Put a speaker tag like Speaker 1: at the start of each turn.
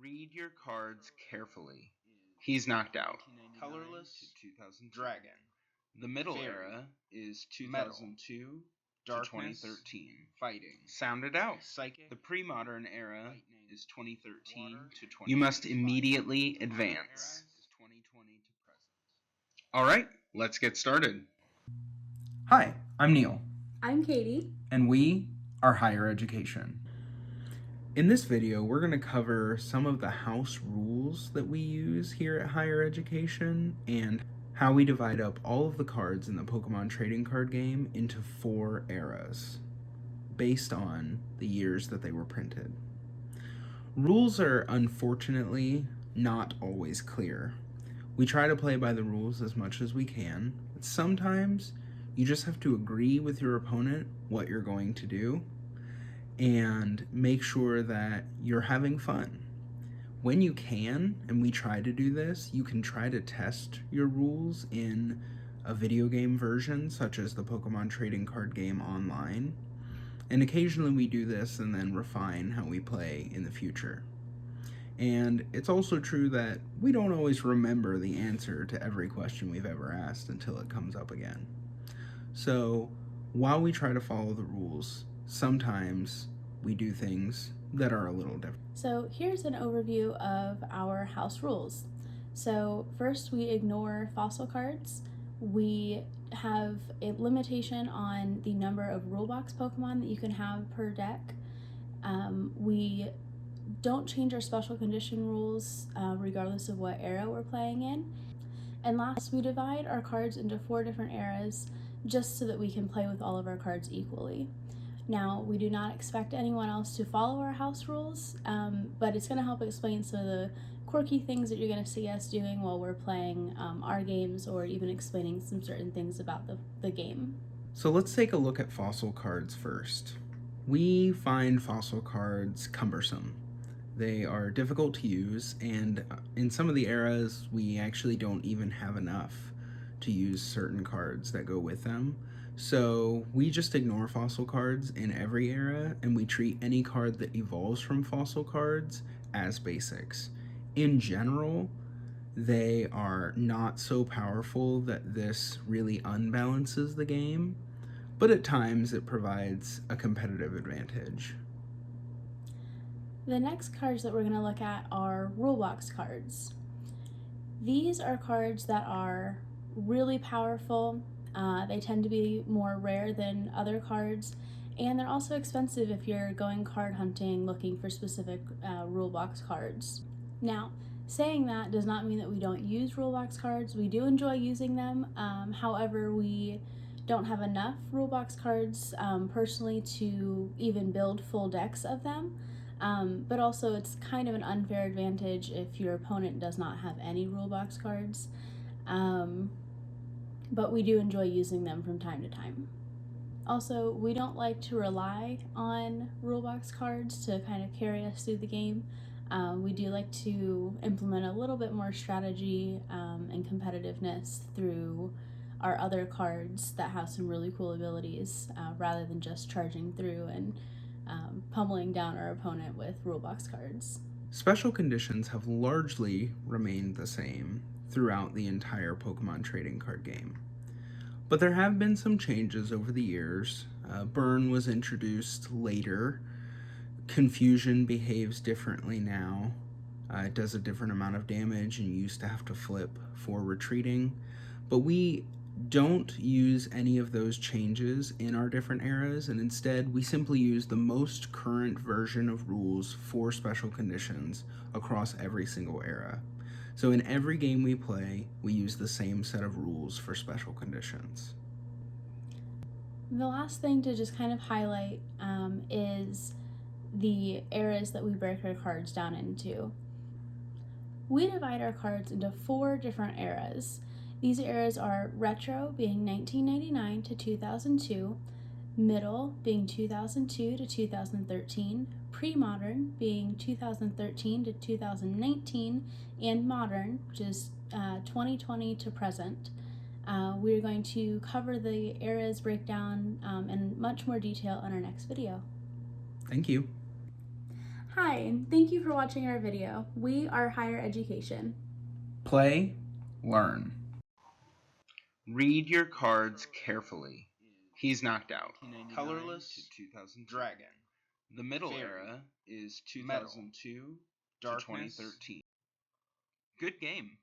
Speaker 1: Read your cards carefully. He's knocked out. Colorless, 2000 Dragon. The Middle Era is 2002 to 2013. Fighting. Sound it out. Psychic. The Pre-Modern Era is 2013 to 20. You must immediately advance. 2020 to present. All right, let's get started.
Speaker 2: Hi, I'm Neil.
Speaker 3: I'm Katie.
Speaker 2: And we are Higher Education. In this video, we're going to cover some of the house rules that we use here at Higher Education and how we divide up all of the cards in the Pokemon trading card game into 4 eras based on the years that they were printed. Rules are unfortunately not always clear. We try to play by the rules as much as we can, but sometimes you just have to agree with your opponent what you're going to do and make sure that you're having fun. When you can, and we try to do this, you can try to test your rules in a video game version, such as the Pokemon trading card game online. And occasionally we do this and then refine how we play in the future. And it's also true that we don't always remember the answer to every question we've ever asked until it comes up again. So while we try to follow the rules, sometimes we do things that are a little different.
Speaker 3: So here's an overview of our house rules. So first, we ignore fossil cards. We have a limitation on the number of rulebox Pokemon that you can have per deck. We don't change our special condition rules regardless of what era we're playing in. And last, we divide our cards into 4 different eras just so that we can play with all of our cards equally. Now, we do not expect anyone else to follow our house rules, but it's going to help explain some of the quirky things that you're going to see us doing while we're playing our games, or even explaining some certain things about the game.
Speaker 2: So let's take a look at fossil cards first. We find fossil cards cumbersome. They are difficult to use, and in some of the eras, we actually don't even have enough to use certain cards that go with them. So we just ignore fossil cards in every era, and we treat any card that evolves from fossil cards as basics. In general, they are not so powerful that this really unbalances the game, but at times it provides a competitive advantage.
Speaker 3: The next cards that we're going to look at are rulebox cards. These are cards that are really powerful. They tend to be more rare than other cards, and they're also expensive if you're going card hunting looking for specific rulebox cards. Now, saying that does not mean that we don't use rulebox cards. We do enjoy using them. However, we don't have enough rulebox cards personally to even build full decks of them. But also it's kind of an unfair advantage if your opponent does not have any rulebox cards. But we do enjoy using them from time to time. Also, we don't like to rely on rulebox cards to kind of carry us through the game. We do like to implement a little bit more strategy and competitiveness through our other cards that have some really cool abilities, rather than just charging through and pummeling down our opponent with rulebox cards.
Speaker 2: Special conditions have largely remained the same throughout the entire Pokemon trading card game. But there have been some changes over the years. Burn was introduced later. Confusion behaves differently now. It does a different amount of damage and you used to have to flip for retreating. But we don't use any of those changes in our different eras, and instead we simply use the most current version of rules for special conditions across every single era. So in every game we play, we use the same set of rules for special conditions.
Speaker 3: The last thing to just kind of highlight is the eras that we break our cards down into. We divide our cards into 4 different eras. These eras are retro, being 1999 to 2002, middle, being 2002 to 2013, pre-modern, being 2013 to 2019, and modern, which is 2020 to present. We're going to cover the eras breakdown in much more detail in our next video.
Speaker 2: Thank you.
Speaker 3: Hi, and thank you for watching our video. We are Higher Education.
Speaker 2: Play, learn.
Speaker 1: Read your cards carefully. He's knocked out. Colorless to 2000 Dragon. The middle era is 2002 to 2013. Good game.